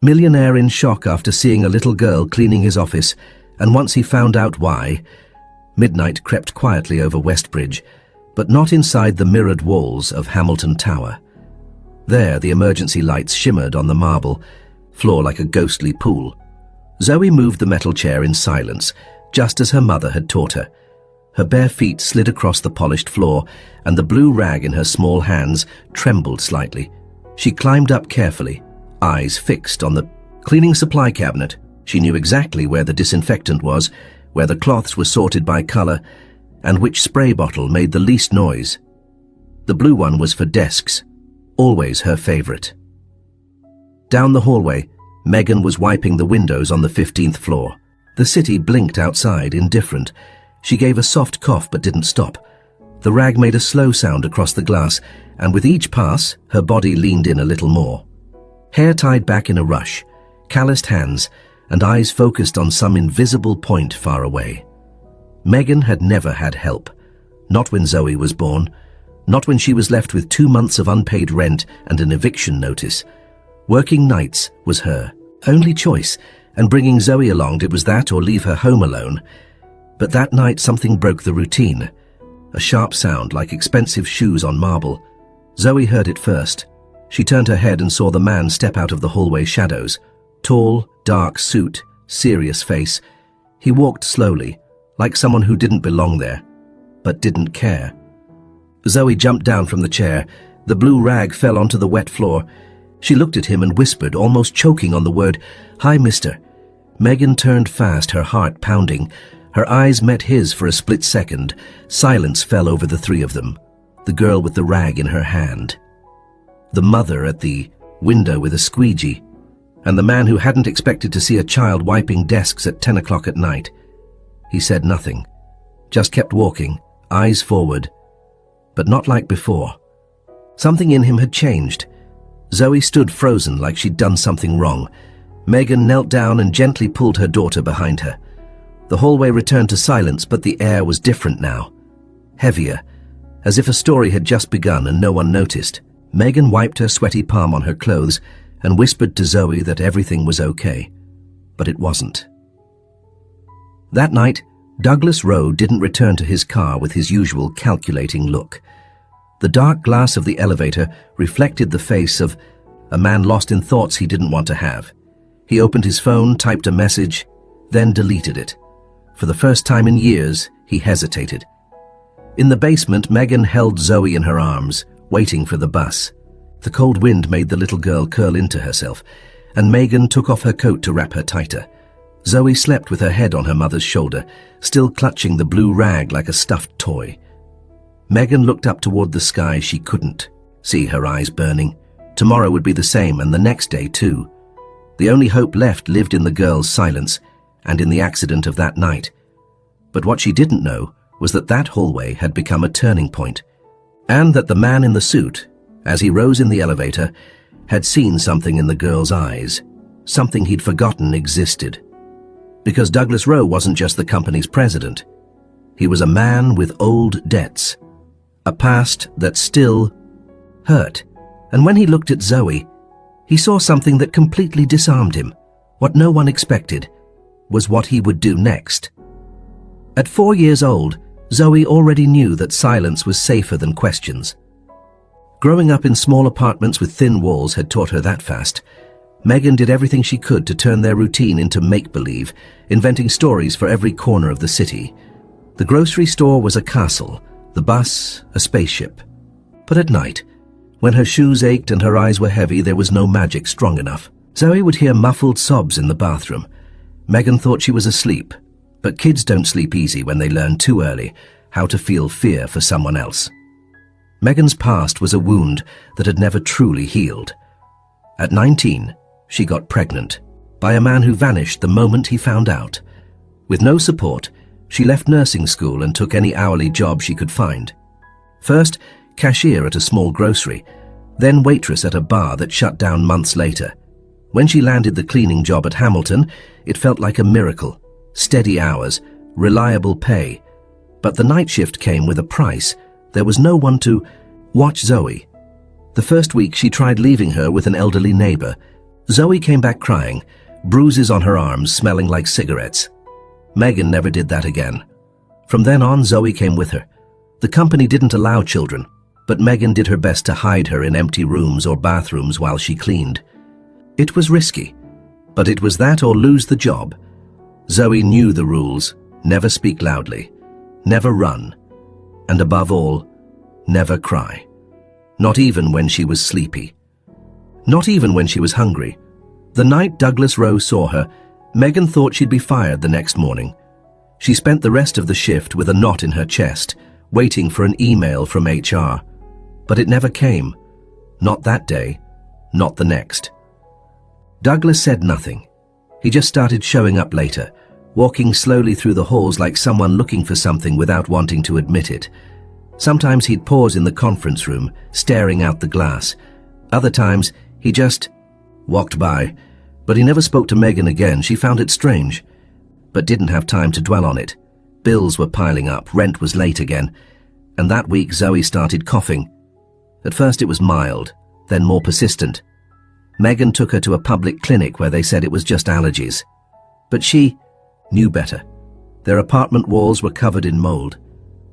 Millionaire in shock after seeing a little girl cleaning his office, and once he found out why, midnight crept quietly over Westbridge, but not inside the mirrored walls of Hamilton Tower. There, the emergency lights shimmered on the marble floor like a ghostly pool. Zoe moved the metal chair in silence, just as her mother had taught her. Her bare feet slid across the polished floor, and the blue rag in her small hands trembled slightly. She climbed up carefully, eyes fixed on the cleaning supply cabinet. She knew exactly where the disinfectant was, where the cloths were sorted by color, and which spray bottle made the least noise. The blue one was for desks, always her favorite. Down the hallway, Megan was wiping the windows on the 15th floor. The city blinked outside, indifferent. She gave a soft cough but didn't stop. The rag made a slow sound across the glass, and with each pass, her body leaned in a little more. Hair tied back in a rush, calloused hands, and eyes focused on some invisible point far away. Megan had never had help. Not when Zoe was born. Not when she was left with 2 months of unpaid rent and an eviction notice. Working nights was her only choice, and bringing Zoe along, it was that or leave her home alone. But that night something broke the routine. A sharp sound like expensive shoes on marble. Zoe heard it first. She turned her head and saw the man step out of the hallway shadows. Tall, dark suit, serious face. He walked slowly, like someone who didn't belong there, but didn't care. Zoe jumped down from the chair. The blue rag fell onto the wet floor. She looked at him and whispered, almost choking on the word, "Hi, mister." Megan turned fast, her heart pounding. Her eyes met his for a split second. Silence fell over the three of them. The girl with the rag in her hand, the mother at the window with a squeegee, and the man who hadn't expected to see a child wiping desks at 10 o'clock at night. He said nothing, just kept walking, eyes forward, but not like before. Something in him had changed. Zoe stood frozen like she'd done something wrong. Megan knelt down and gently pulled her daughter behind her. The hallway returned to silence, but the air was different now. Heavier, as if a story had just begun and no one noticed. Megan wiped her sweaty palm on her clothes and whispered to Zoe that everything was okay. But it wasn't. That night, Douglas Rowe didn't return to his car with his usual calculating look. The dark glass of the elevator reflected the face of a man lost in thoughts he didn't want to have. He opened his phone, typed a message, then deleted it. For the first time in years, he hesitated. In the basement, Megan held Zoe in her arms, waiting for the bus. The cold wind made the little girl curl into herself, and Megan took off her coat to wrap her tighter. Zoe slept with her head on her mother's shoulder, still clutching the blue rag like a stuffed toy. Megan looked up toward the sky. She couldn't see, her eyes burning. Tomorrow would be the same, and the next day too. The only hope left lived in the girl's silence and in the accident of that night. But what she didn't know was that that hallway had become a turning point, and that the man in the suit, as he rose in the elevator, had seen something in the girl's eyes, something he'd forgotten existed. Because Douglas Rowe wasn't just the company's president. He was a man with old debts, a past that still hurt. And when he looked at Zoe, he saw something that completely disarmed him. What no one expected was what he would do next. At 4 years old, Zoe already knew that silence was safer than questions. Growing up in small apartments with thin walls had taught her that fast. Megan did everything she could to turn their routine into make-believe, inventing stories for every corner of the city. The grocery store was a castle, the bus a spaceship. But at night, when her shoes ached and her eyes were heavy, there was no magic strong enough. Zoe would hear muffled sobs in the bathroom. Megan thought she was asleep, but kids don't sleep easy when they learn too early how to feel fear for someone else. Megan's past was a wound that had never truly healed. At 19, she got pregnant by a man who vanished the moment he found out. With no support, she left nursing school and took any hourly job she could find. First, cashier at a small grocery, then waitress at a bar that shut down months later. When she landed the cleaning job at Hamilton, it felt like a miracle. Steady hours, reliable pay. But the night shift came with a price. There was no one to watch Zoe. The first week she tried leaving her with an elderly neighbor. Zoe came back crying, bruises on her arms smelling like cigarettes. Megan never did that again. From then on, Zoe came with her. The company didn't allow children, but Megan did her best to hide her in empty rooms or bathrooms while she cleaned. It was risky, but it was that or lose the job. Zoe knew the rules: never speak loudly, never run, and above all, never cry. Not even when she was sleepy. Not even when she was hungry. The night Douglas Rowe saw her, Megan thought she'd be fired the next morning. She spent the rest of the shift with a knot in her chest, waiting for an email from HR. But it never came. Not that day, not the next. Douglas said nothing. He just started showing up later, walking slowly through the halls like someone looking for something without wanting to admit it. Sometimes he'd pause in the conference room, staring out the glass. Other times, he just walked by. But he never spoke to Megan again. She found it strange, but didn't have time to dwell on it. Bills were piling up, rent was late again, and that week Zoe started coughing. At first it was mild, then more persistent. Megan took her to a public clinic where they said it was just allergies. But she knew better. Their apartment walls were covered in mold,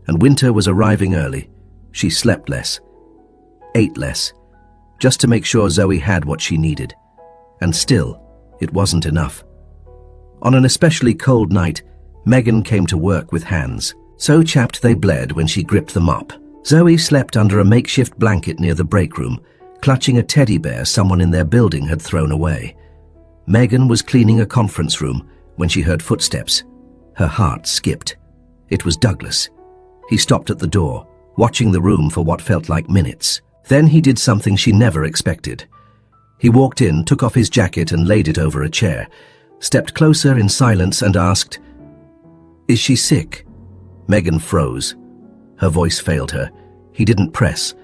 and winter was arriving early. She slept less, ate less, just to make sure Zoe had what she needed. And still, it wasn't enough. On an especially cold night, Megan came to work with hands so chapped they bled when she gripped them up. Zoe slept under a makeshift blanket near the break room, clutching a teddy bear someone in their building had thrown away. Megan was cleaning a conference room when she heard footsteps. Her heart skipped. It was Douglas. He stopped at the door, watching the room for what felt like minutes. Then he did something she never expected. He walked in, took off his jacket and laid it over a chair, stepped closer in silence and asked, "Is she sick?" Megan froze. Her voice failed her. He didn't press,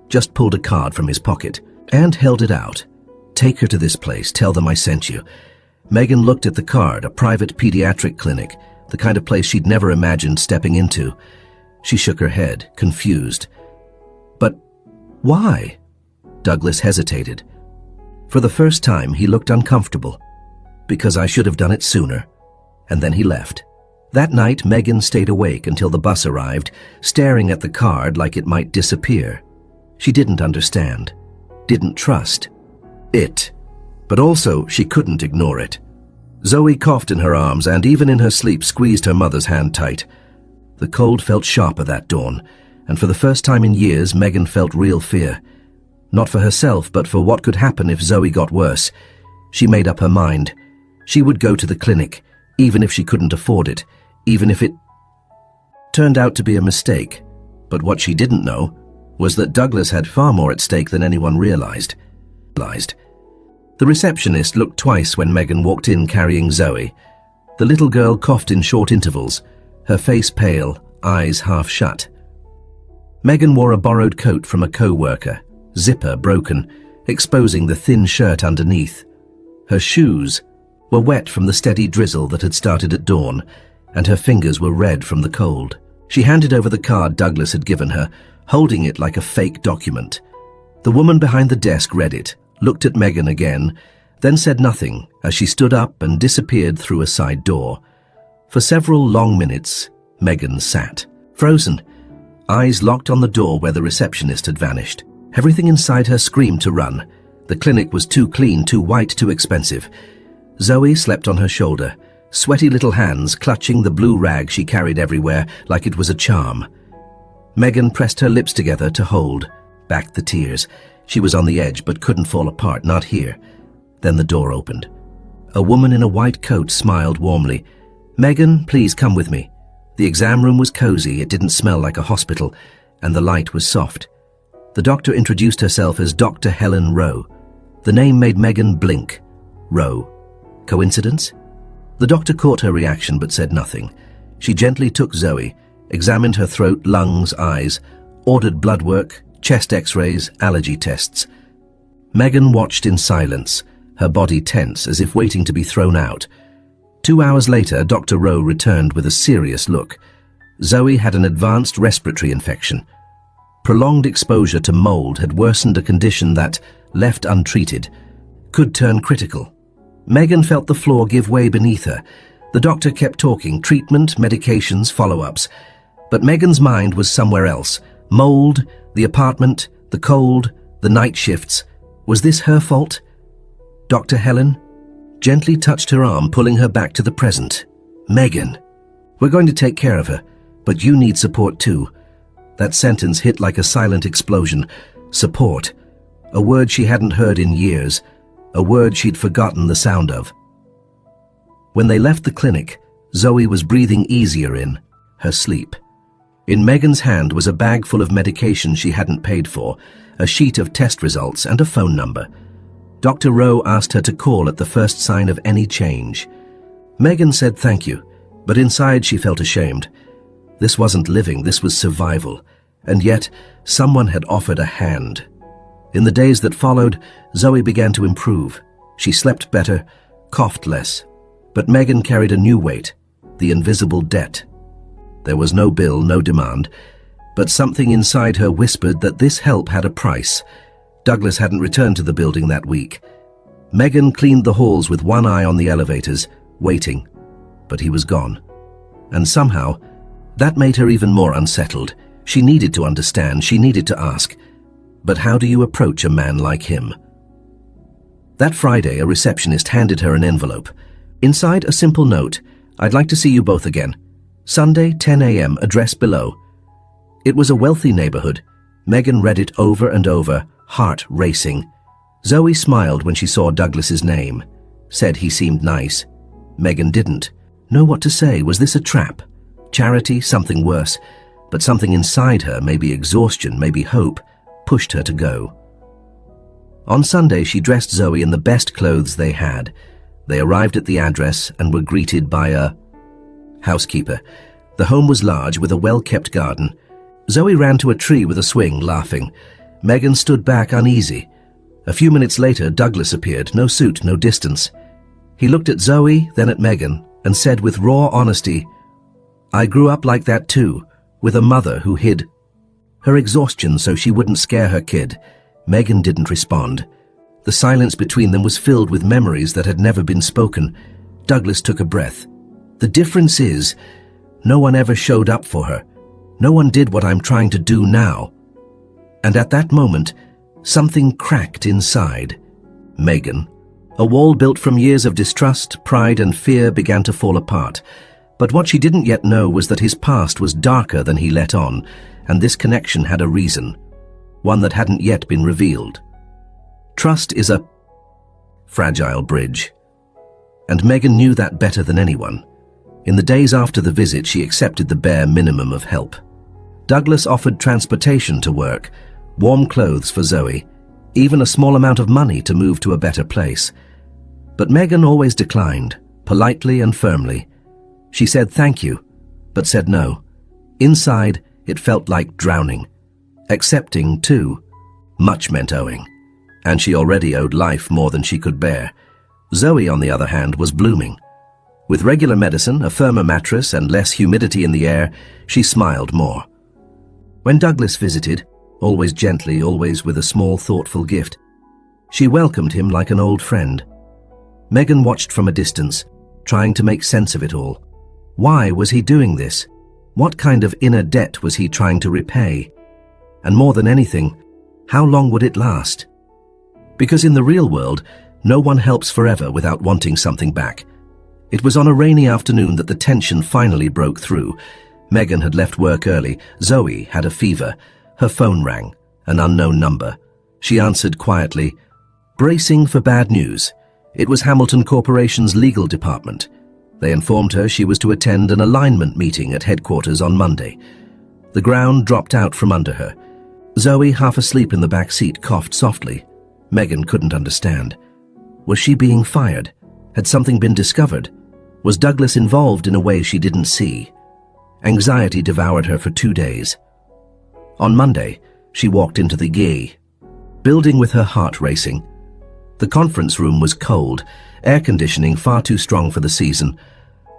just pulled a card from his pocket and held it out. "Take her to this place, tell them I sent you." Megan looked at the card, a private pediatric clinic, the kind of place she'd never imagined stepping into. She shook her head, confused. "But why?" Douglas hesitated. For the first time, he looked uncomfortable. "Because I should have done it sooner." And then he left. That night, Megan stayed awake until the bus arrived, staring at the card like it might disappear. She didn't understand, didn't trust it, but also she couldn't ignore it. Zoe coughed in her arms and even in her sleep squeezed her mother's hand tight. The cold felt sharper that dawn, and for the first time in years, Megan felt real fear. Not for herself, but for what could happen if Zoe got worse. She made up her mind. She would go to the clinic, even if she couldn't afford it, even if it turned out to be a mistake. But what she didn't know was that Douglas had far more at stake than anyone realized. The receptionist looked twice when Megan walked in carrying Zoe. The little girl coughed in short intervals, her face pale, eyes half shut. Megan wore a borrowed coat from a co-worker, zipper broken, exposing the thin shirt underneath. Her shoes were wet from the steady drizzle that had started at dawn, and her fingers were red from the cold. She handed over the card Douglas had given her, holding it like a fake document. The woman behind the desk read it, looked at Megan again, then said nothing as she stood up and disappeared through a side door. For several long minutes, Megan sat, frozen, eyes locked on the door where the receptionist had vanished. Everything inside her screamed to run. The clinic was too clean, too white, too expensive. Zoe slept on her shoulder, sweaty little hands clutching the blue rag she carried everywhere like it was a charm. Megan pressed her lips together to hold back the tears. She was on the edge but couldn't fall apart, not here. Then the door opened. A woman in a white coat smiled warmly. "Megan, please come with me." The exam room was cozy, it didn't smell like a hospital, and the light was soft. The doctor introduced herself as Dr. Helen Rowe. The name made Megan blink. Rowe. Coincidence? The doctor caught her reaction but said nothing. She gently took Zoe, examined her throat, lungs, eyes, ordered blood work, chest x-rays, allergy tests. Megan watched in silence, her body tense as if waiting to be thrown out. 2 hours later, Dr. Rowe returned with a serious look. Zoe had an advanced respiratory infection. Prolonged exposure to mold had worsened a condition that, left untreated, could turn critical. Megan felt the floor give way beneath her. The doctor kept talking, treatment, medications, follow-ups. But Megan's mind was somewhere else. Mold, the apartment, the cold, the night shifts. Was this her fault? Dr. Helen gently touched her arm, pulling her back to the present. Megan, we're going to take care of her, but you need support too. That sentence hit like a silent explosion. Support. A word she hadn't heard in years. A word she'd forgotten the sound of. When they left the clinic, Zoe was breathing easier in her sleep. In Megan's hand was a bag full of medication she hadn't paid for, a sheet of test results and a phone number. Dr. Rowe asked her to call at the first sign of any change. Megan said thank you, but inside she felt ashamed. This wasn't living, this was survival. And yet, someone had offered a hand. In the days that followed, Zoe began to improve. She slept better, coughed less. But Megan carried a new weight, the invisible debt. There was no bill, no demand, but something inside her whispered that this help had a price. Douglas hadn't returned to the building that week. Megan cleaned the halls with one eye on the elevators, waiting. But he was gone. And somehow, that made her even more unsettled. She needed to understand, she needed to ask. But how do you approach a man like him? That Friday, a receptionist handed her an envelope. Inside, a simple note: I'd like to see you both again. Sunday, 10 a.m., address below. It was a wealthy neighborhood. Megan read it over and over, heart racing. Zoe smiled when she saw Douglas's name. Said he seemed nice. Megan didn't know what to say. Was this a trap? Charity? Something worse? But something inside her, maybe exhaustion, maybe hope, pushed her to go. On Sunday, she dressed Zoe in the best clothes they had. They arrived at the address and were greeted by a housekeeper. The home was large with a well-kept garden. Zoe ran to a tree with a swing, laughing. Megan stood back, uneasy. A few minutes later, Douglas appeared, no suit, no distance. He looked at Zoe, then at Megan, and said with raw honesty, I grew up like that too, with a mother who hid her exhaustion so she wouldn't scare her kid. Megan didn't respond. The silence between them was filled with memories that had never been spoken. Douglas took a breath. The difference is, no one ever showed up for her. No one did what I'm trying to do now. And at that moment, something cracked inside Megan. A wall built from years of distrust, pride, and fear began to fall apart. But what she didn't yet know was that his past was darker than he let on, and this connection had a reason, one that hadn't yet been revealed. Trust is a fragile bridge, and Megan knew that better than anyone. In the days after the visit, she accepted the bare minimum of help. Douglas offered transportation to work, warm clothes for Zoe, even a small amount of money to move to a better place. But Megan always declined, politely and firmly. She said thank you, but said no. Inside, it felt like drowning. Accepting, too. Much meant owing. And she already owed life more than she could bear. Zoe, on the other hand, was blooming. With regular medicine, a firmer mattress, and less humidity in the air, she smiled more. When Douglas visited, always gently, always with a small, thoughtful gift, she welcomed him like an old friend. Megan watched from a distance, trying to make sense of it all. Why was he doing this? What kind of inner debt was he trying to repay? And more than anything, how long would it last? Because in the real world, no one helps forever without wanting something back. It was on a rainy afternoon that the tension finally broke through. Megan had left work early. Zoe had a fever. Her phone rang, an unknown number. She answered quietly, bracing for bad news. It was Hamilton Corporation's legal department. They informed her she was to attend an alignment meeting at headquarters on Monday. The ground dropped out from under her. Zoe, half asleep in the back seat, coughed softly. Megan couldn't understand. Was she being fired? Had something been discovered? Was Douglas involved in a way she didn't see? Anxiety devoured her for 2 days. On Monday, she walked into the GE building with her heart racing. The conference room was cold, air conditioning far too strong for the season.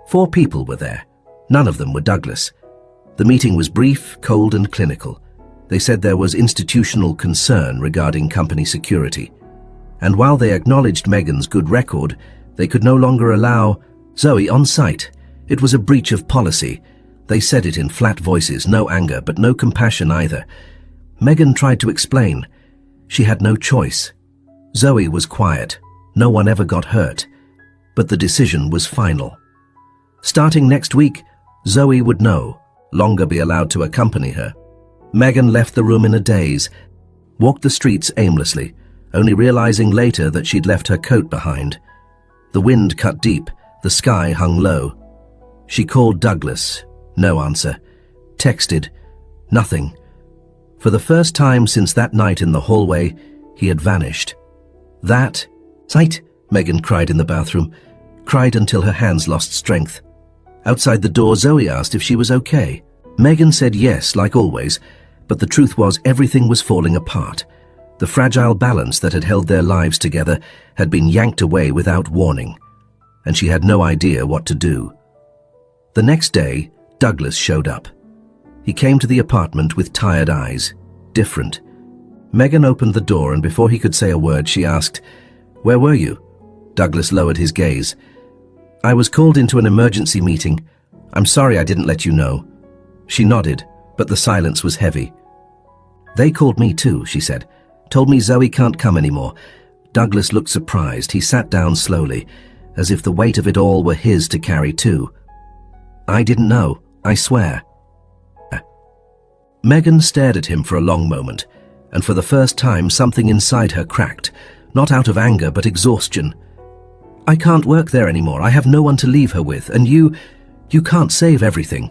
4 people were there. None of them were Douglas. The meeting was brief, cold, and clinical. They said there was institutional concern regarding company security. And while they acknowledged Megan's good record, they could no longer allow Zoe on site. It was a breach of policy. They said it in flat voices, no anger, but no compassion either. Megan tried to explain. She had no choice. Zoe was quiet. No one ever got hurt. But the decision was final. Starting next week, Zoe would no longer be allowed to accompany her. Megan left the room in a daze, walked the streets aimlessly, only realizing later that she'd left her coat behind. The wind cut deep, the sky hung low. She called Douglas. No answer. Texted. Nothing. For the first time since that night in the hallway, he had vanished. That sight, Megan cried in the bathroom, cried until her hands lost strength. Outside the door, Zoe asked if she was okay. Megan said yes, like always, but the truth was everything was falling apart. The fragile balance that had held their lives together had been yanked away without warning, and she had no idea what to do. The next day, Douglas showed up. He came to the apartment with tired eyes, different. Megan opened the door, and before he could say a word, she asked, "Where were you?" Douglas lowered his gaze. "I was called into an emergency meeting. I'm sorry I didn't let you know." She nodded, but the silence was heavy. "They called me too," she said. "Told me Zoe can't come anymore." Douglas looked surprised. He sat down slowly, as if the weight of it all were his to carry too. "I didn't know, I swear." Megan stared at him for a long moment, and for the first time something inside her cracked, not out of anger but exhaustion. "I can't work there anymore. I have no one to leave her with, and you can't save everything."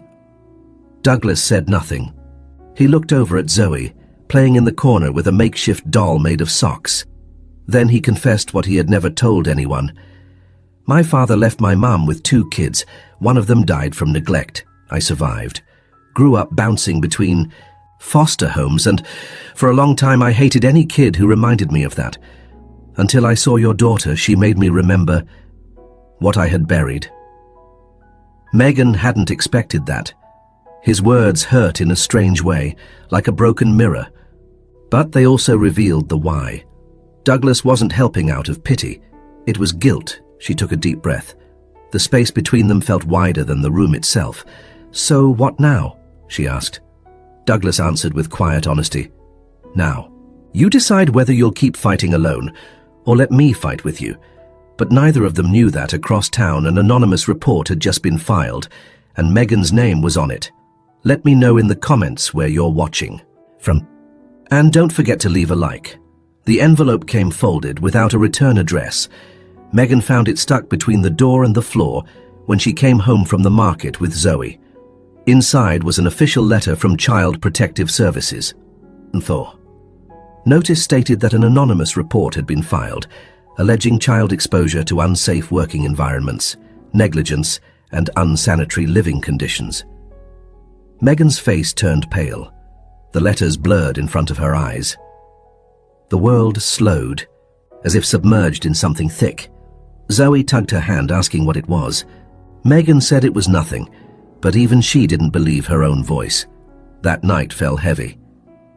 Douglas said nothing. He looked over at Zoe, playing in the corner with a makeshift doll made of socks. Then he confessed what he had never told anyone. "My father left my mum with 2 kids. One of them died from neglect. I survived. Grew up bouncing between foster homes, and for a long time I hated any kid who reminded me of that. Until I saw your daughter, she made me remember what I had buried." Megan hadn't expected that. His words hurt in a strange way, like a broken mirror. But they also revealed the why. Douglas wasn't helping out of pity. It was guilt. She took a deep breath. The space between them felt wider than the room itself. "So what now?" she asked. Douglas answered with quiet honesty. "Now, you decide whether you'll keep fighting alone, or let me fight with you." But neither of them knew that across town an anonymous report had just been filed, and Megan's name was on it. Let me know in the comments where you're watching from. And don't forget to leave a like. The envelope came folded without a return address. Megan found it stuck between the door and the floor when she came home from the market with Zoe. Inside was an official letter from Child Protective Services. Notice stated that an anonymous report had been filed, alleging child exposure to unsafe working environments, negligence, and unsanitary living conditions. Megan's face turned pale. The letters blurred in front of her eyes. The world slowed, as if submerged in something thick. Zoe tugged her hand, asking what it was. Megan said it was nothing, but even she didn't believe her own voice. That night fell heavy.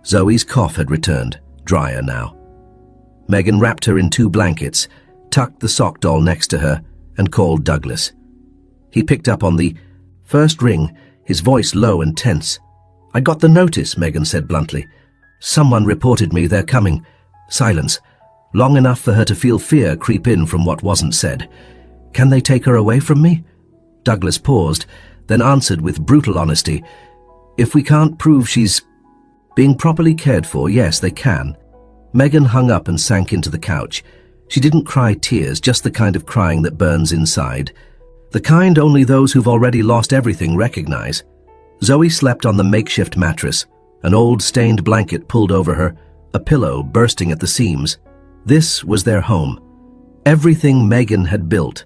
Zoe's cough had returned, drier now. Megan wrapped her in 2 blankets, tucked the sock doll next to her, and called Douglas. He picked up on the first ring, his voice low and tense. "I got the notice," Megan said bluntly. "Someone reported me, they're coming." Silence, long enough for her to feel fear creep in from what wasn't said. "Can they take her away from me?" Douglas paused, then answered with brutal honesty. "If we can't prove she's being properly cared for, yes, they can." Megan hung up and sank into the couch. She didn't cry tears, just the kind of crying that burns inside. The kind only those who've already lost everything recognize. Zoe slept on the makeshift mattress, an old stained blanket pulled over her, a pillow bursting at the seams. This was their home. Everything Megan had built.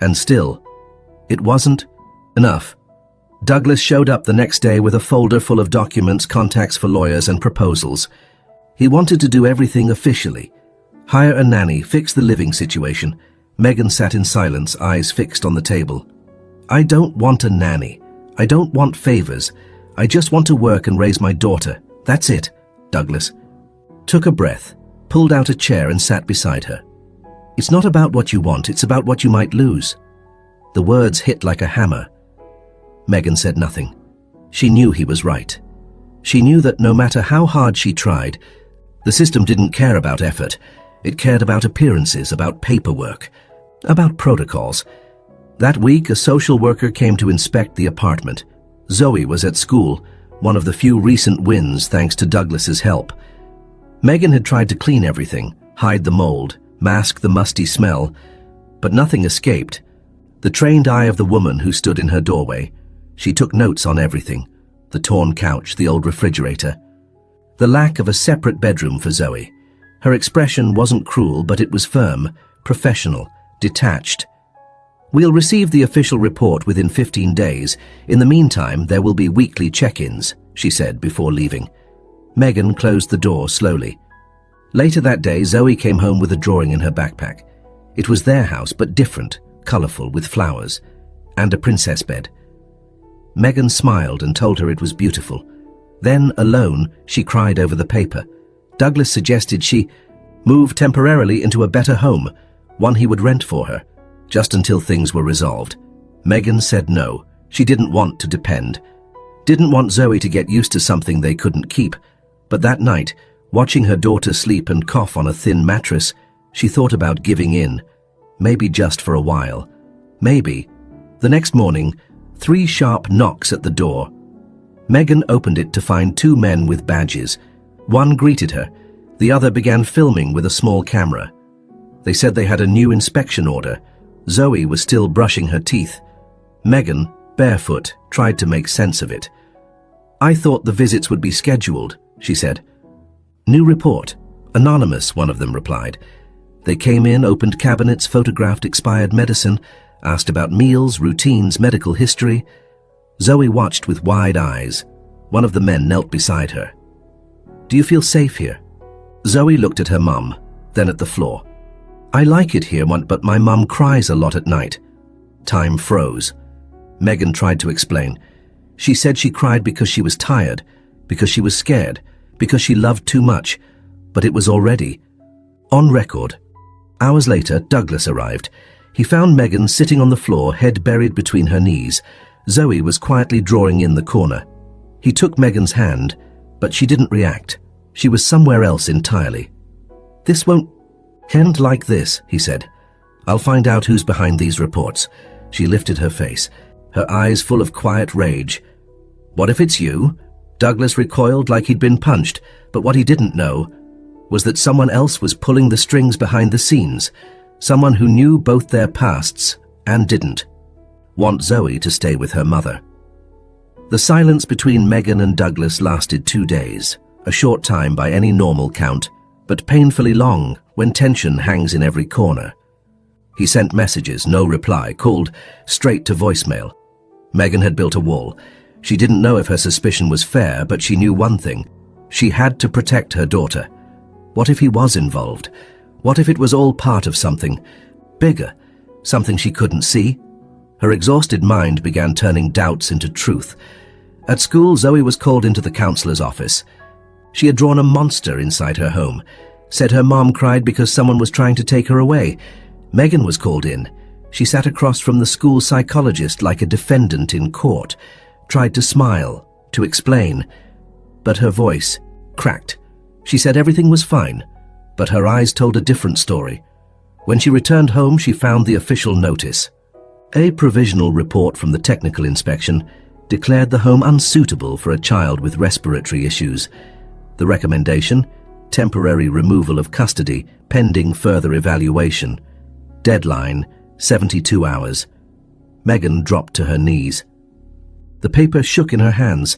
And still, it wasn't enough. Douglas showed up the next day with a folder full of documents, contacts for lawyers, and proposals. He wanted to do everything officially. Hire a nanny, fix the living situation. Megan sat in silence, eyes fixed on the table. "I don't want a nanny. I don't want favors. I just want to work and raise my daughter. That's it." Douglas took a breath. pulled out a chair and sat beside her. "It's not about what you want, it's about what you might lose." The words hit like a hammer. Megan said nothing. She knew he was right. She knew that no matter how hard she tried, the system didn't care about effort. It cared about appearances, about paperwork, about protocols. That week, a social worker came to inspect the apartment. Zoe was at school, one of the few recent wins thanks to Douglas's help. Megan had tried to clean everything, hide the mold, mask the musty smell, but nothing escaped. The trained eye of the woman who stood in her doorway. She took notes on everything: the torn couch, the old refrigerator, the lack of a separate bedroom for Zoe. Her expression wasn't cruel, but it was firm, professional, detached. "We'll receive the official report within 15 days. In the meantime, there will be weekly check-ins," she said before leaving. Megan closed the door slowly. Later that day, Zoe came home with a drawing in her backpack. It was their house, but different, colorful, with flowers, and a princess bed. Megan smiled and told her it was beautiful. Then, alone, she cried over the paper. Douglas suggested she move temporarily into a better home, one he would rent for her, just until things were resolved. Megan said no. She didn't want to depend. Didn't want Zoe to get used to something they couldn't keep. But that night, watching her daughter sleep and cough on a thin mattress, she thought about giving in. Maybe just for a while. Maybe. The next morning, 3 sharp knocks at the door. Megan opened it to find 2 men with badges. One greeted her. The other began filming with a small camera. They said they had a new inspection order. Zoe was still brushing her teeth. Megan, barefoot, tried to make sense of it. "I thought the visits would be scheduled," she said. "New report. Anonymous," one of them replied. They came in, opened cabinets, photographed expired medicine, asked about meals, routines, medical history. Zoe watched with wide eyes. One of the men knelt beside her. "Do you feel safe here?" Zoe looked at her mum, then at the floor. "I like it here, but my mum cries a lot at night." Time froze. Megan tried to explain. She said she cried because she was tired, because she was scared, because she loved too much, but it was already on record. Hours later, Douglas arrived. He found Megan sitting on the floor, head buried between her knees. Zoe was quietly drawing in the corner. He took Megan's hand, but she didn't react. She was somewhere else entirely. "This won't end like this," he said. "I'll find out who's behind these reports." She lifted her face, her eyes full of quiet rage. "What if it's you?" Douglas recoiled like he'd been punched, but what he didn't know was that someone else was pulling the strings behind the scenes, someone who knew both their pasts and didn't want Zoe to stay with her mother. The silence between Megan and Douglas lasted 2 days, a short time by any normal count, but painfully long when tension hangs in every corner. He sent messages, no reply, called straight to voicemail. Megan had built a wall. She didn't know if her suspicion was fair, but she knew one thing. She had to protect her daughter. What if he was involved? What if it was all part of something bigger, something she couldn't see? Her exhausted mind began turning doubts into truth. At school, Zoe was called into the counselor's office. She had drawn a monster inside her home, said her mom cried because someone was trying to take her away. Megan was called in. She sat across from the school psychologist like a defendant in court, tried to smile, to explain, but her voice cracked. She said everything was fine, but her eyes told a different story. When she returned home, she found the official notice. A provisional report from the technical inspection declared the home unsuitable for a child with respiratory issues. The recommendation: temporary removal of custody pending further evaluation. Deadline: 72 hours. Megan dropped to her knees. The paper shook in her hands.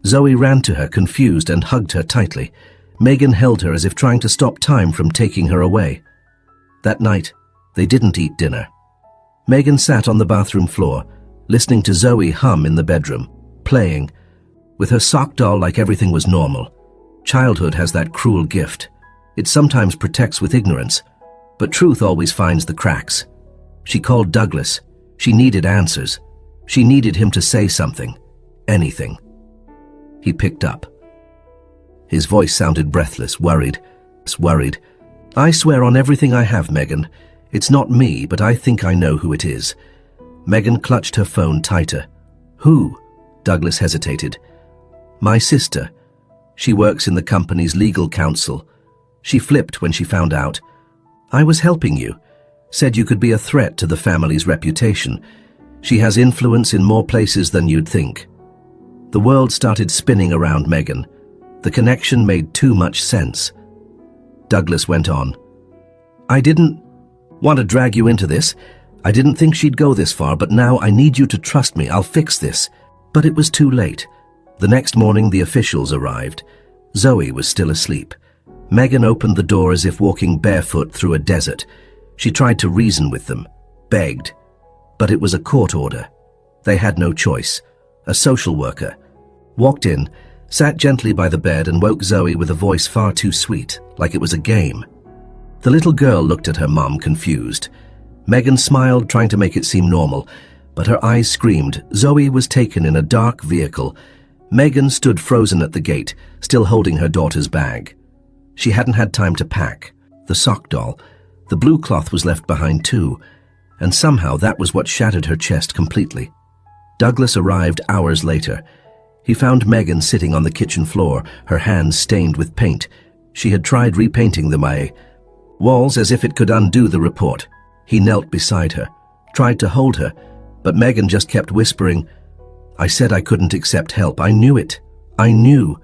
Zoe ran to her, confused, and hugged her tightly. Megan held her as if trying to stop time from taking her away. That night, they didn't eat dinner. Megan sat on the bathroom floor, listening to Zoe hum in the bedroom, playing, with her sock doll like everything was normal. Childhood has that cruel gift. It sometimes protects with ignorance, but truth always finds the cracks. She called Douglas. She needed answers. She needed him to say something. Anything. He picked up. His voice sounded breathless, worried. lips, worried. "I swear on everything I have, Megan. It's not me, but I think I know who it is." Megan clutched her phone tighter. "Who?" Douglas hesitated. "My sister. She works in the company's legal counsel. She flipped when she found out. I was helping you. Said you could be a threat to the family's reputation. She has influence in more places than you'd think." The world started spinning around Megan. The connection made too much sense. Douglas went on. "I didn't want to drag you into this. I didn't think she'd go this far, but now I need you to trust me. I'll fix this." But it was too late. The next morning, the officials arrived. Zoe was still asleep. Megan opened the door as if walking barefoot through a desert. She tried to reason with them, begged. But it was a court order. They had no choice. A social worker walked in, sat gently by the bed and woke Zoe with a voice far too sweet, like it was a game. The little girl looked at her mum, confused. Megan smiled, trying to make it seem normal, but her eyes screamed. Zoe was taken in a dark vehicle. Megan stood frozen at the gate, still holding her daughter's bag. She hadn't had time to pack. The sock doll, the blue cloth was left behind too, and somehow that was what shattered her chest completely. Douglas arrived hours later. He found Megan sitting on the kitchen floor, her hands stained with paint. She had tried repainting the walls as if it could undo the report. He knelt beside her, tried to hold her, but Megan just kept whispering, "I said I couldn't accept help. I knew it. I knew."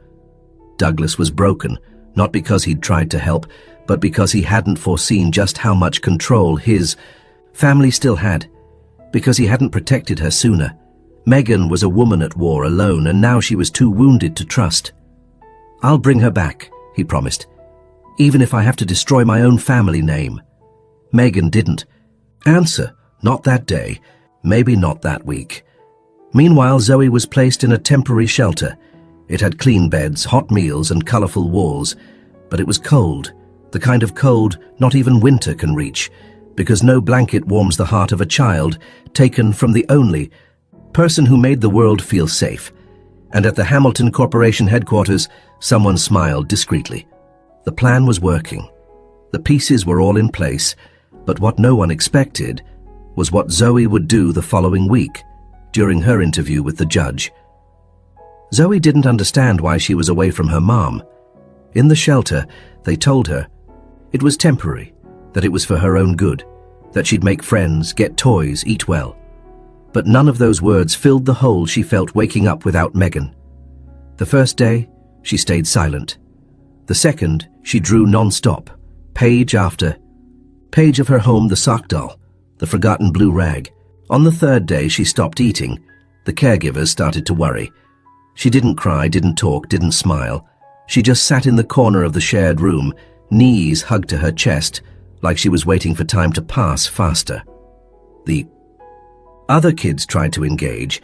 Douglas was broken, not because he'd tried to help, but because he hadn't foreseen just how much control his family still had, because he hadn't protected her sooner. Megan was a woman at war alone, and now she was too wounded to trust. "I'll bring her back," he promised, "even if I have to destroy my own family name." Megan didn't answer, not that day, maybe not that week. Meanwhile, Zoe was placed in a temporary shelter. It had clean beds, hot meals, and colorful walls, but it was cold, the kind of cold not even winter can reach, because no blanket warms the heart of a child taken from the only person who made the world feel safe. And at the Hamilton Corporation headquarters, someone smiled discreetly. The plan was working. The pieces were all in place, but what no one expected was what Zoe would do the following week, during her interview with the judge. Zoe didn't understand why she was away from her mom. In the shelter, they told her it was temporary, that it was for her own good, that she'd make friends, get toys, eat well. But none of those words filled the hole she felt waking up without Megan. The first day, she stayed silent. The second, she drew non-stop, page after page of her home, the sock doll, the forgotten blue rag. On the third day, she stopped eating. The caregivers started to worry. She didn't cry, didn't talk, didn't smile. She just sat in the corner of the shared room, knees hugged to her chest, like she was waiting for time to pass faster. The other kids tried to engage,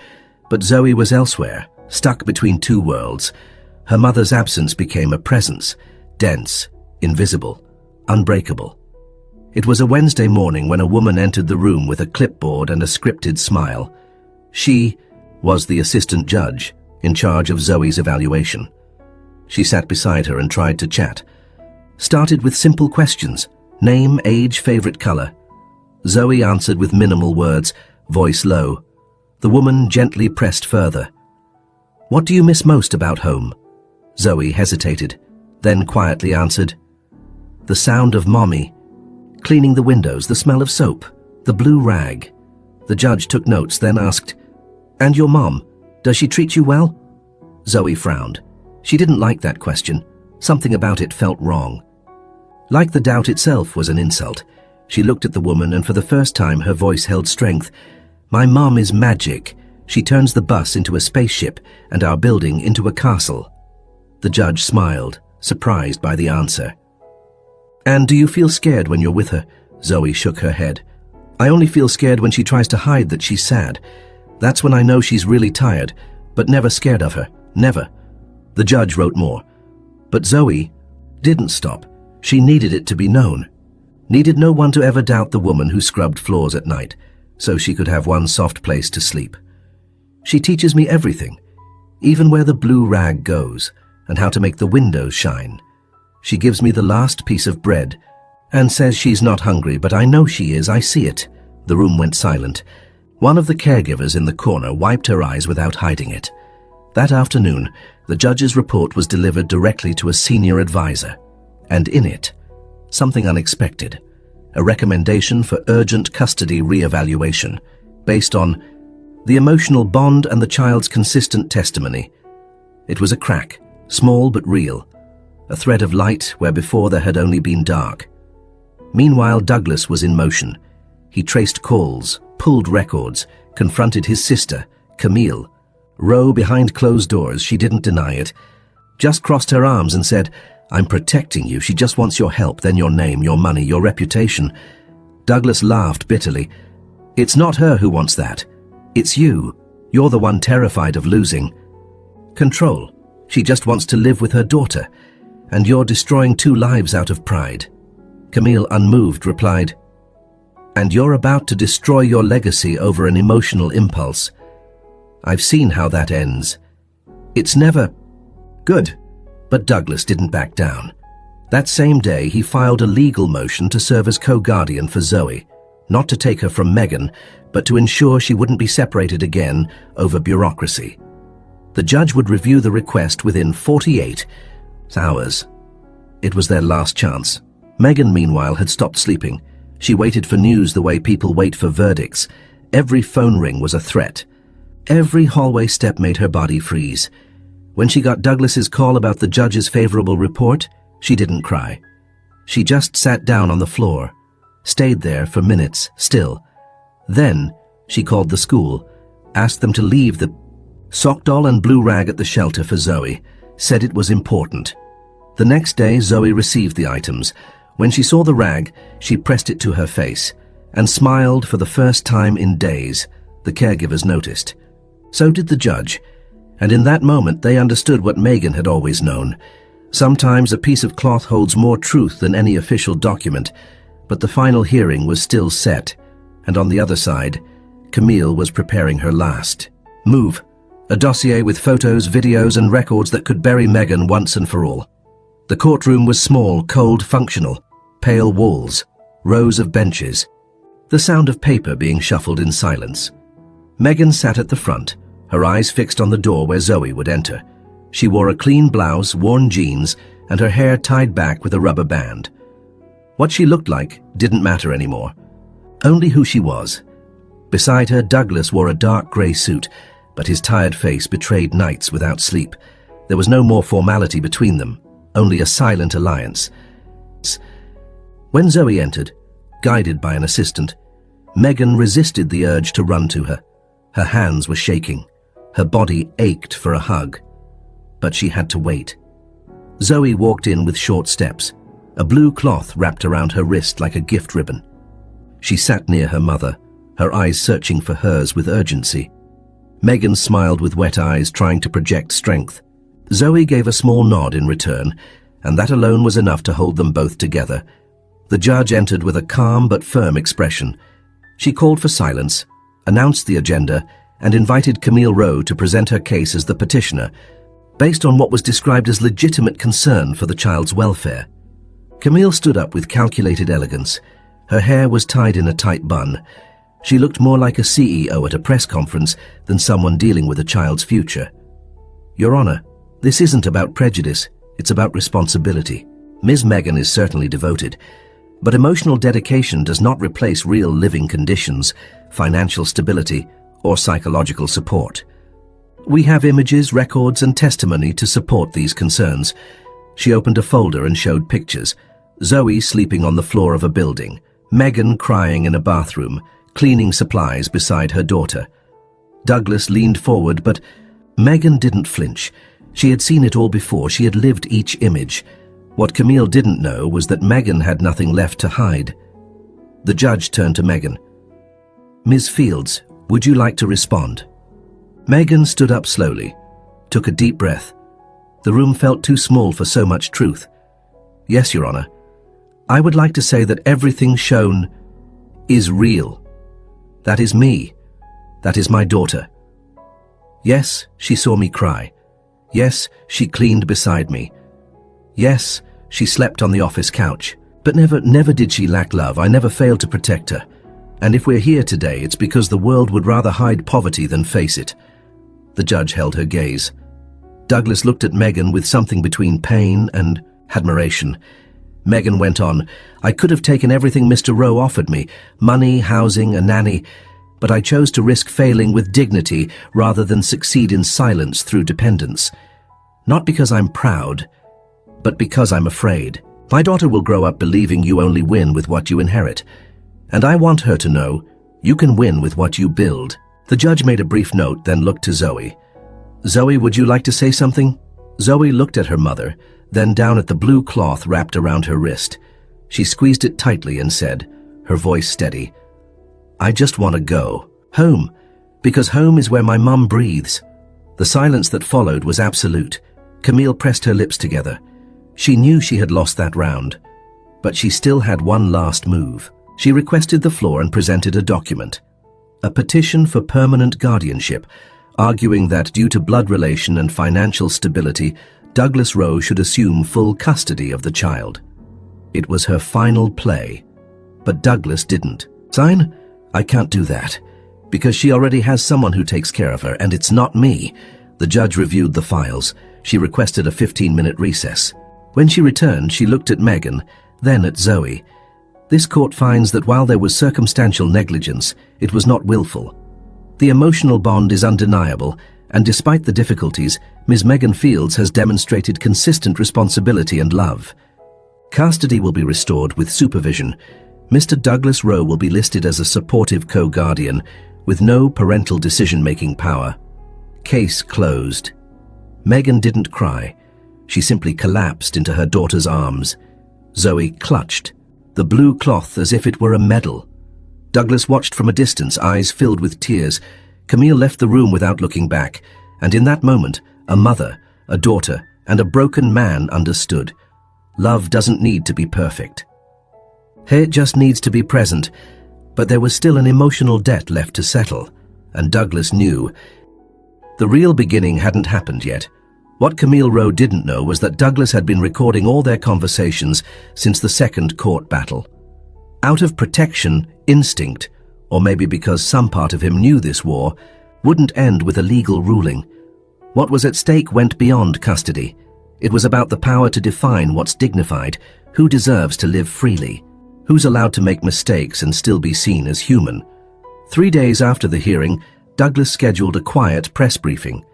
but Zoe was elsewhere, stuck between two worlds. Her mother's absence became a presence, dense, invisible, unbreakable. It was a Wednesday morning when a woman entered the room with a clipboard and a scripted smile. She was the assistant judge, in charge of Zoe's evaluation. She sat beside her and tried to chat. Started with simple questions: name, age, favorite color. Zoe answered with minimal words, voice low. The woman gently pressed further. "What do you miss most about home?" Zoe hesitated, then quietly answered, "The sound of Mommy cleaning the windows, the smell of soap, the blue rag." The judge took notes, then asked, "And your mom, does she treat you well?" Zoe frowned. She didn't like that question. Something about it felt wrong. Like the doubt itself was an insult. She looked at the woman, and for the first time her voice held strength. "My mom is magic. She turns the bus into a spaceship and our building into a castle." The judge smiled, surprised by the answer. "And do you feel scared when you're with her?" Zoe shook her head. "I only feel scared when she tries to hide that she's sad. That's when I know she's really tired, but never scared of her. Never." The judge wrote more. But Zoe didn't stop. She needed it to be known. Needed no one to ever doubt the woman who scrubbed floors at night, so she could have one soft place to sleep. "She teaches me everything, even where the blue rag goes, and how to make the windows shine." She gives me the last piece of bread and says she's not hungry, but I know she is. I see it. The room went silent. One of the caregivers in the corner wiped her eyes without hiding it. That afternoon, the judge's report was delivered directly to a senior advisor, and in it, something unexpected, a recommendation for urgent custody re-evaluation based on the emotional bond and the child's consistent testimony. It was a crack, small but real, a thread of light where before there had only been dark. Meanwhile, Douglas was in motion. He traced calls, pulled records, confronted his sister, Camille. Row behind closed doors, she didn't deny it. Just crossed her arms and said, "I'm protecting you. She just wants your help, then your name, your money, your reputation." Douglas laughed bitterly. "It's not her who wants that. It's you. You're the one terrified of losing control. She just wants to live with her daughter, and you're destroying 2 lives out of pride." Camille, unmoved, replied, "And you're about to destroy your legacy over an emotional impulse. I've seen how that ends. It's never good." But Douglas didn't back down. That same day, he filed a legal motion to serve as co-guardian for Zoe, not to take her from Megan, but to ensure she wouldn't be separated again over bureaucracy. The judge would review the request within 48 hours. It was their last chance. Megan, meanwhile, had stopped sleeping. She waited for news the way people wait for verdicts. Every phone ring was a threat. Every hallway step made her body freeze. When she got Douglas's call about the judge's favorable report, she didn't cry. She just sat down on the floor, stayed there for minutes, still. Then she called the school, asked them to leave the sock doll and blue rag at the shelter for Zoe, said it was important. The next day, Zoe received the items. When she saw the rag, she pressed it to her face and smiled for the first time in days. The caregivers noticed. So did the judge, and in that moment they understood what Megan had always known. Sometimes a piece of cloth holds more truth than any official document, but the final hearing was still set, and on the other side, Camille was preparing her last move, a dossier with photos, videos, and records that could bury Megan once and for all. The courtroom was small, cold, functional, pale walls, rows of benches, the sound of paper being shuffled in silence. Megan sat at the front, her eyes fixed on the door where Zoe would enter. She wore a clean blouse, worn jeans, and her hair tied back with a rubber band. What she looked like didn't matter anymore, only who she was. Beside her, Douglas wore a dark grey suit, but his tired face betrayed nights without sleep. There was no more formality between them, only a silent alliance. When Zoe entered, guided by an assistant, Megan resisted the urge to run to her. Her hands were shaking. Her body ached for a hug. But she had to wait. Zoe walked in with short steps, a blue cloth wrapped around her wrist like a gift ribbon. She sat near her mother, her eyes searching for hers with urgency. Megan smiled with wet eyes, trying to project strength. Zoe gave a small nod in return, and that alone was enough to hold them both together. The judge entered with a calm but firm expression. She called for silence, announced the agenda, and invited Camille Rowe to present her case as the petitioner, based on what was described as legitimate concern for the child's welfare. Camille stood up with calculated elegance. Her hair was tied in a tight bun. She looked more like a CEO at a press conference than someone dealing with a child's future. "Your Honor, this isn't about prejudice, it's about responsibility. Ms. Megan is certainly devoted, but emotional dedication does not replace real living conditions, financial stability, or psychological support. We have images, records, and testimony to support these concerns." She opened a folder and showed pictures. Zoe sleeping on the floor of a building, Megan crying in a bathroom, cleaning supplies beside her daughter. Douglas leaned forward, but Megan didn't flinch. She had seen it all before. She had lived each image. What Camille didn't know was that Megan had nothing left to hide. The judge turned to Megan. "Ms. Fields, would you like to respond?" Megan stood up slowly, took a deep breath. The room felt too small for so much truth. "Yes, Your Honor. I would like to say that everything shown is real. That is me. That is my daughter. Yes, she saw me cry. Yes, she cleaned beside me. Yes, She slept on the office couch. But never did she lack love. I never failed to protect her. And if we're here today, it's because the world would rather hide poverty than face it. The judge held her gaze. Douglas looked at Megan with something between pain and admiration. Megan went on, I could have taken everything Mr. Rowe offered me, money, housing, a nanny, but I chose to risk failing with dignity rather than succeed in silence through dependence. Not because I'm proud, but because I'm afraid. My daughter will grow up believing you only win with what you inherit. And I want her to know you can win with what you build. The judge made a brief note, then looked to Zoe. Zoe, would you like to say something? Zoe looked at her mother, then down at the blue cloth wrapped around her wrist. She squeezed it tightly and said, her voice steady, I just want to go. Home. Because home is where my mum breathes. The silence that followed was absolute. Camille pressed her lips together. She knew she had lost that round, but she still had one last move. She requested the floor and presented a document, a petition for permanent guardianship, arguing that due to blood relation and financial stability, Douglas Rowe should assume full custody of the child. It was her final play, but Douglas didn't. Sign? I can't do that, because she already has someone who takes care of her, and it's not me. The judge reviewed the files. She requested a 15-minute recess. When she returned, she looked at Megan, then at Zoe. This court finds that while there was circumstantial negligence, it was not willful. The emotional bond is undeniable, and despite the difficulties, Ms. Megan Fields has demonstrated consistent responsibility and love. Custody will be restored with supervision. Mr. Douglas Rowe will be listed as a supportive co-guardian, with no parental decision-making power. Case closed. Megan didn't cry. She simply collapsed into her daughter's arms. Zoe clutched, the blue cloth as if it were a medal. Douglas watched from a distance, eyes filled with tears. Camille left the room without looking back, and in that moment, a mother, a daughter, and a broken man understood. Love doesn't need to be perfect. It just needs to be present, but there was still an emotional debt left to settle, and Douglas knew. The real beginning hadn't happened yet. What Camille Rowe didn't know was that Douglas had been recording all their conversations since the second court battle. Out of protection, instinct, or maybe because some part of him knew this war, wouldn't end with a legal ruling. What was at stake went beyond custody. It was about the power to define what's dignified, who deserves to live freely, who's allowed to make mistakes and still be seen as human. 3 days after the hearing, Douglas scheduled a quiet press briefing.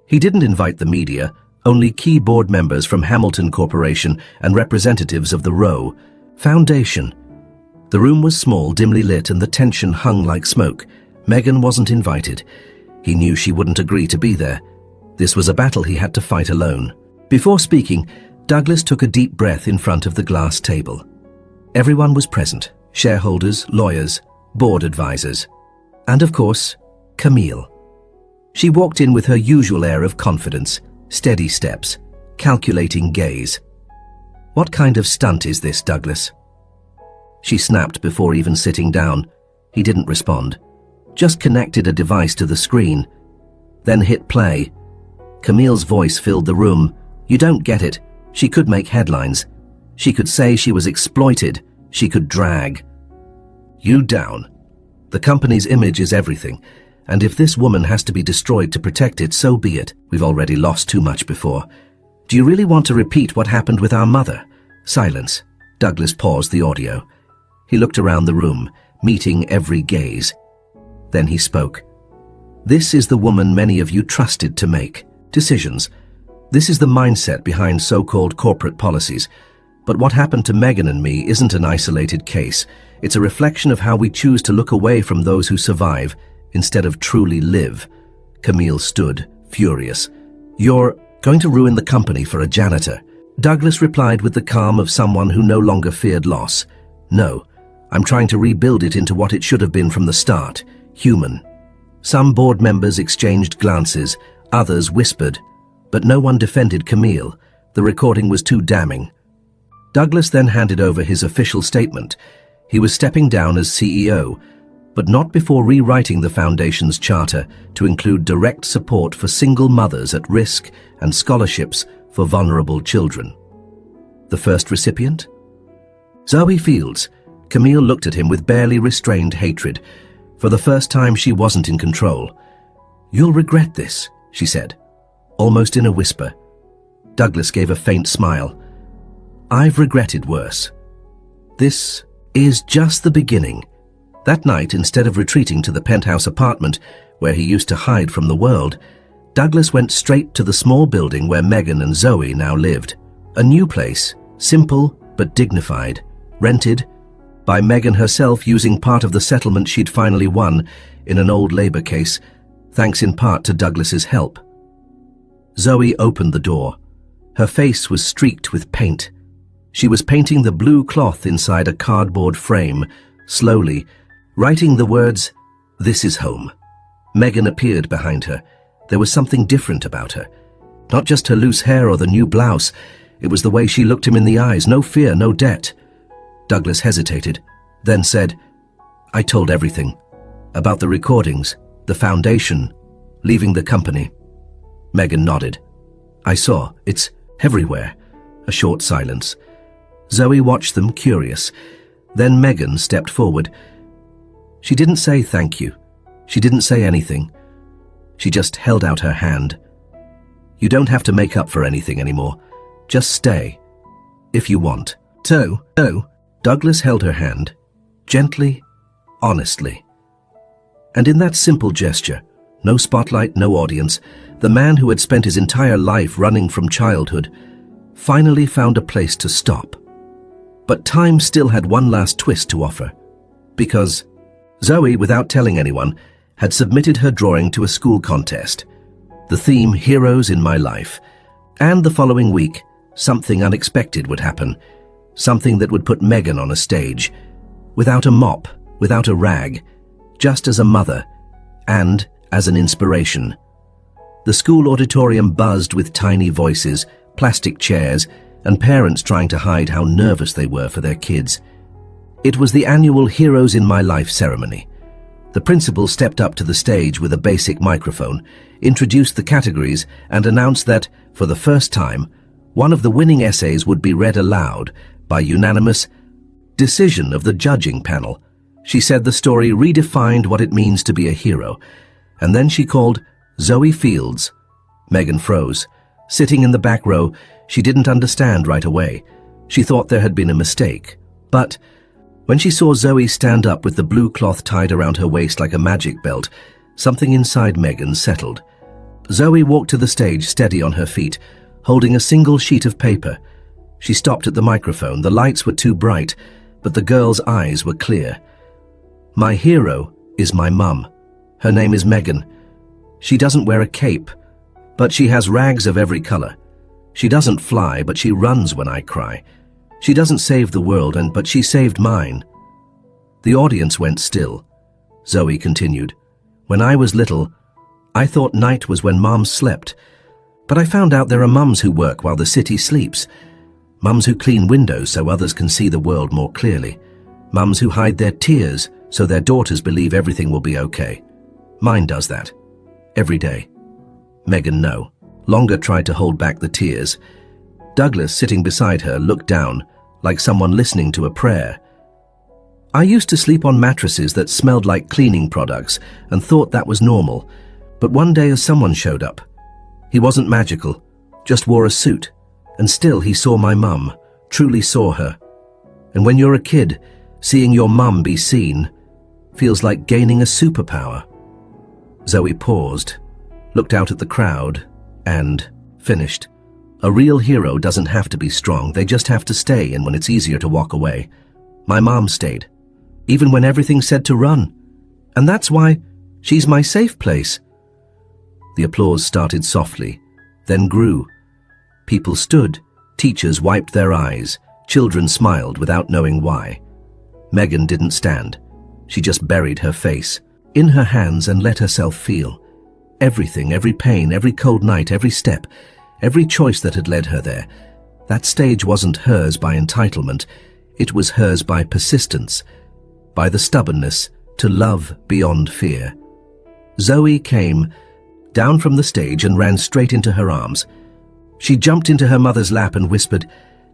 He didn't invite the media, only key board members from Hamilton Corporation and representatives of the Rowe Foundation. The room was small, dimly lit, and the tension hung like smoke. Megan wasn't invited. He knew she wouldn't agree to be there. This was a battle he had to fight alone. Before speaking, Douglas took a deep breath in front of the glass table. Everyone was present, shareholders, lawyers, board advisors, and of course, Camille. She walked in with her usual air of confidence, steady steps, calculating gaze. What kind of stunt is this, Douglas? She snapped before even sitting down. He didn't respond, just connected a device to the screen, then hit play. Camille's voice filled the room. You don't get it. She could make headlines. She could say she was exploited. She could drag you down. The company's image is everything. And if this woman has to be destroyed to protect it, so be it. We've already lost too much before. Do you really want to repeat what happened with our mother? Silence. Douglas paused the audio. He looked around the room, meeting every gaze. Then he spoke. This is the woman many of you trusted to make decisions. This is the mindset behind so-called corporate policies. But what happened to Megan and me isn't an isolated case. It's a reflection of how we choose to look away from those who survive instead of truly live. Camille stood, furious. You're going to ruin the company for a janitor. Douglas replied with the calm of someone who no longer feared loss. No, I'm trying to rebuild it into what it should have been from the start, human. Some board members exchanged glances, others whispered, but no one defended Camille. The recording was too damning. Douglas then handed over his official statement. He was stepping down as CEO, but not before rewriting the Foundation's charter to include direct support for single mothers at risk and scholarships for vulnerable children. The first recipient? Zoe Fields. Camille looked at him with barely restrained hatred. For the first time, she wasn't in control. "You'll regret this," she said, almost in a whisper. Douglas gave a faint smile. "I've regretted worse. This is just the beginning." That night, instead of retreating to the penthouse apartment where he used to hide from the world, Douglas went straight to the small building where Megan and Zoe now lived. A new place, simple but dignified, rented by Megan herself using part of the settlement she'd finally won in an old labor case, thanks in part to Douglas's help. Zoe opened the door. Her face was streaked with paint. She was painting the blue cloth inside a cardboard frame, slowly, writing the words, "This is home." Megan appeared behind her. There was something different about her. Not just her loose hair or the new blouse, it was the way she looked him in the eyes, no fear, no debt. Douglas hesitated, then said, "I told everything. About the recordings, the foundation, leaving the company." Megan nodded. "I saw. It's everywhere." A short silence. Zoe watched them, curious. Then Megan stepped forward. She didn't say thank you. She didn't say anything. She just held out her hand. "You don't have to make up for anything anymore. Just stay, if you want." So, Douglas held her hand, gently, honestly. And in that simple gesture, no spotlight, no audience, the man who had spent his entire life running from childhood finally found a place to stop. But time still had one last twist to offer, because Zoe, without telling anyone, had submitted her drawing to a school contest. The theme, Heroes in My Life. And the following week, something unexpected would happen. Something that would put Megan on a stage, without a mop, without a rag, just as a mother, and as an inspiration. The school auditorium buzzed with tiny voices, plastic chairs, and parents trying to hide how nervous they were for their kids. It was the annual Heroes in My Life ceremony. The principal stepped up to the stage with a basic microphone, introduced the categories, and announced that, for the first time, one of the winning essays would be read aloud by unanimous decision of the judging panel. She said the story redefined what it means to be a hero, and then she called Zoe Fields. Megan froze. Sitting in the back row, she didn't understand right away. She thought there had been a mistake. But when she saw Zoe stand up with the blue cloth tied around her waist like a magic belt, something inside Megan settled. Zoe walked to the stage, steady on her feet, holding a single sheet of paper. She stopped at the microphone. The lights were too bright, but the girl's eyes were clear. "My hero is my mum. Her name is Megan. She doesn't wear a cape, but she has rags of every color. She doesn't fly, but she runs when I cry. She doesn't save the world, but she saved mine." The audience went still. Zoe continued, "When I was little, I thought night was when moms slept. But I found out there are mums who work while the city sleeps. Mums who clean windows so others can see the world more clearly. Mums who hide their tears so their daughters believe everything will be okay. Mine does that. Every day." Megan, no. Longer tried to hold back the tears. Douglas, sitting beside her, looked down, like someone listening to a prayer. "I used to sleep on mattresses that smelled like cleaning products and thought that was normal. But one day someone showed up. He wasn't magical, just wore a suit. And still he saw my mum, truly saw her. And when you're a kid, seeing your mum be seen feels like gaining a superpower." Zoe paused, looked out at the crowd, and finished. "A real hero doesn't have to be strong, they just have to stay in when it's easier to walk away. My mom stayed, even when everything said to run. And that's why she's my safe place." The applause started softly, then grew. People stood, teachers wiped their eyes, children smiled without knowing why. Megan didn't stand. She just buried her face in her hands and let herself feel. Everything, every pain, every cold night, every step, every choice that had led her there. That stage wasn't hers by entitlement, it was hers by persistence, by the stubbornness to love beyond fear. Zoe came down from the stage and ran straight into her arms. She jumped into her mother's lap and whispered,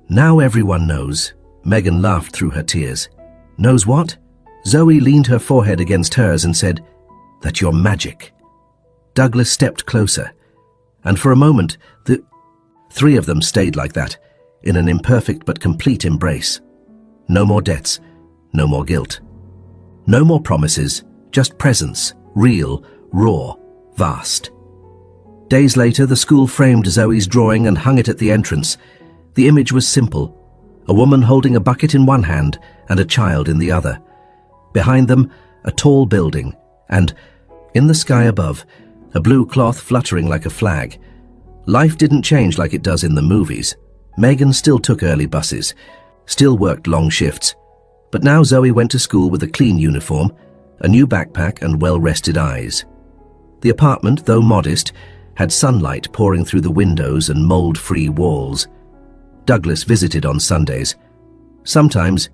Now everyone knows. Megan laughed through her tears. Knows what? Zoe leaned her forehead against hers and said, "That you're magic." Douglas stepped closer, and for a moment, the three of them stayed like that, in an imperfect but complete embrace. No more debts, no more guilt. No more promises, just presence, real, raw, vast. Days later, the school framed Zoe's drawing and hung it at the entrance. The image was simple, a woman holding a bucket in one hand and a child in the other. Behind them, a tall building, and, in the sky above, a blue cloth fluttering like a flag. Life didn't change like it does in the movies. Megan still took early buses, still worked long shifts, but now Zoe went to school with a clean uniform, a new backpack and well-rested eyes. The apartment, though modest, had sunlight pouring through the windows and mold-free walls. Douglas visited on Sundays. Sometimes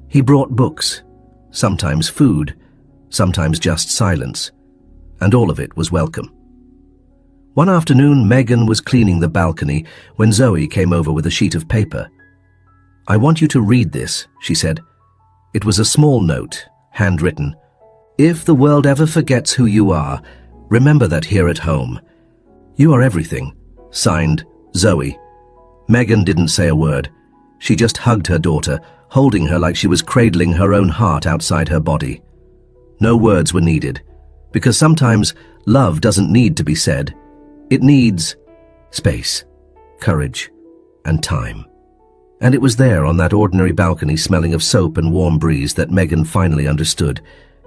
he brought books, sometimes food, sometimes just silence, and all of it was welcome. One afternoon, Megan was cleaning the balcony when Zoe came over with a sheet of paper. "I want you to read this," she said. It was a small note, handwritten. "If the world ever forgets who you are, remember that here at home. You are everything." Signed, Zoe. Megan didn't say a word. She just hugged her daughter, holding her like she was cradling her own heart outside her body. No words were needed, because sometimes love doesn't need to be said. It needs space, courage, and time. And it was there on that ordinary balcony smelling of soap and warm breeze that Megan finally understood.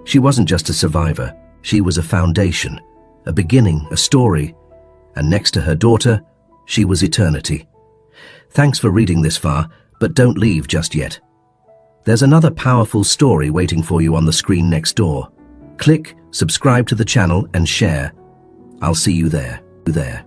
She wasn't just a survivor. She was a foundation, a beginning, a story. And next to her daughter, she was eternity. Thanks for reading this far, but don't leave just yet. There's another powerful story waiting for you on the screen next door. Click, subscribe to the channel, and share. I'll see you there.